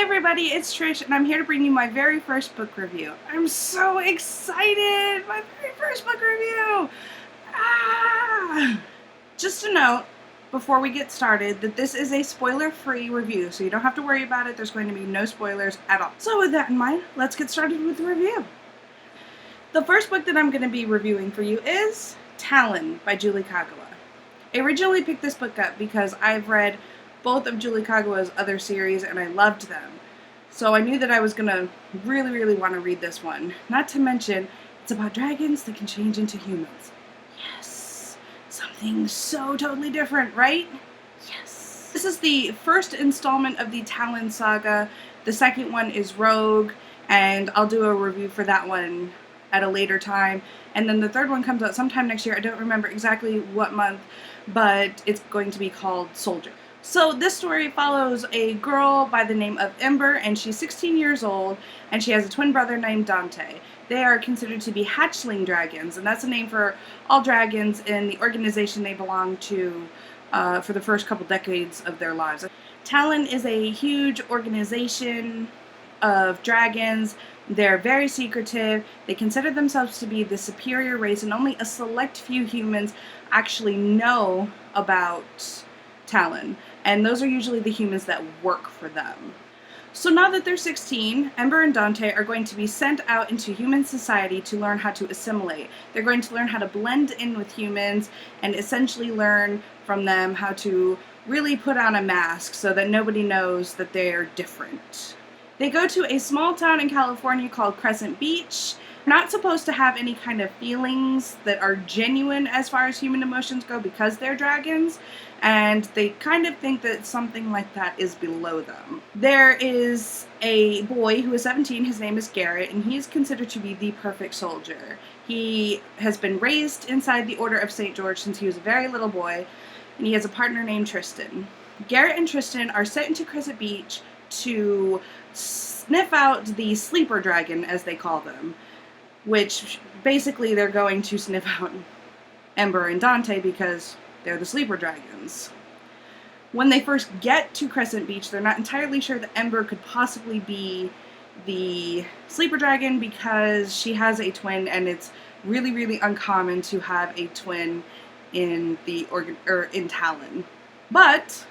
everybody, it's Trish and I'm here to bring you my very first book review. I'm so excited! My very first book review! Just a note, before we get started, that this is a spoiler-free review, so you don't have to worry about it. There's going to be no spoilers at all. So with that in mind, let's get started with the review. The first book that I'm going to be reviewing for you is Talon by Julie Kagawa. I originally picked this book up because I've read both of Julie Kagawa's other series and I loved them. So I knew that I was going to really want to read this one. Not to mention, it's about dragons that can change into humans. Yes! Something so totally different, right? Yes! This is the first installment of the Talon saga. The second one is Rogue, and I'll do a review for that one at a later time. And then the third one comes out sometime next year. I don't remember exactly what month, but it's going to be called Soldier. So this story follows a girl by the name of Ember, and she's 16 years old, and she has a twin brother named Dante. They are considered to be hatchling dragons, and that's a name for all dragons in the organization they belong to for the first couple decades of their lives. Talon is a huge organization of dragons. They're very secretive. They consider themselves to be the superior race, and only a select few humans actually know about Talon, and those are usually the humans that work for them. So now that they're 16, Ember and Dante are going to be sent out into human society to learn how to assimilate. They're going to learn how to blend in with humans and essentially learn from them how to really put on a mask so that nobody knows that they're different. They go to a small town in California called Crescent Beach. Not supposed to have any kind of feelings that are genuine as far as human emotions go because they're dragons, and they kind of think that something like that is below them. There is a boy who is 17, his name is Garrett, and he is considered to be the perfect soldier. He has been raised inside the Order of St. George since he was a very little boy, and he has a partner named Tristan. Garrett and Tristan are sent into Crescent Beach to sniff out the sleeper dragon, as they call them, which basically they're going to sniff out Ember and Dante because they're the sleeper dragons. When they first get to Crescent Beach, they're not entirely sure that Ember could possibly be the sleeper dragon because she has a twin, and it's really uncommon to have a twin in in Talon. But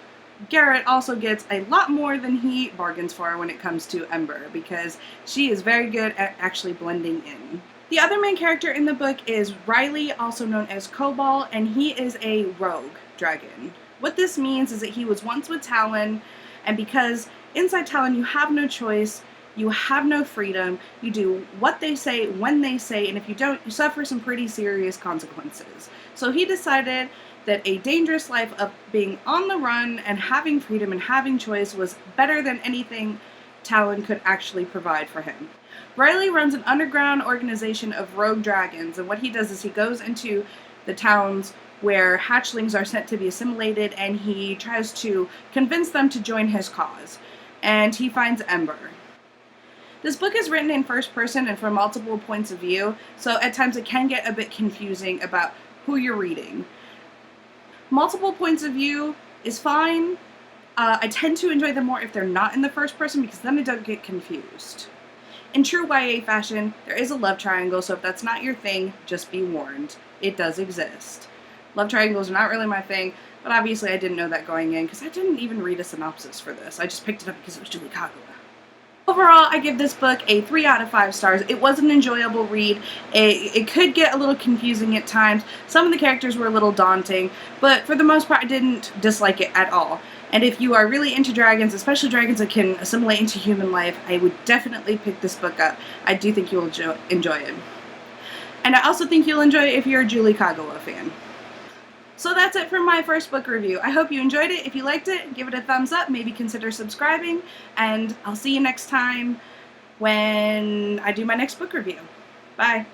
Garrett also gets a lot more than he bargains for when it comes to Ember, because she is very good at actually blending in. The other main character in the book is Riley, also known as Cobalt, and he is a rogue dragon. What this means is that he was once with Talon, and because inside Talon you have no choice, you have no freedom, you do what they say, when they say, and if you don't, you suffer some pretty serious consequences. So he decided that a dangerous life of being on the run and having freedom and having choice was better than anything Talon could actually provide for him. Riley runs an underground organization of rogue dragons, and what he does is he goes into the towns where hatchlings are sent to be assimilated, and he tries to convince them to join his cause. And he finds Ember. This book is written in first person and from multiple points of view, so at times it can get a bit confusing about who you're reading. Multiple points of view is fine. I tend to enjoy them more if they're not in the first person, because then I don't get confused. In true YA fashion, there is a love triangle, so if that's not your thing, just be warned. It does exist. Love triangles are not really my thing, but obviously I didn't know that going in, because I didn't even read a synopsis for this. I just picked it up because it was Julie Kagawa. Overall, I give this book a 3 out of 5 stars. It was an enjoyable read. It could get a little confusing at times. Some of the characters were a little daunting, but for the most part, I didn't dislike it at all. And if you are really into dragons, especially dragons that can assimilate into human life, I would definitely pick this book up. I do think you'll enjoy it. And I also think you'll enjoy it if you're a Julie Kagawa fan. So that's it for my first book review. I hope you enjoyed it. If you liked it, give it a thumbs up, maybe consider subscribing, and I'll see you next time when I do my next book review. Bye.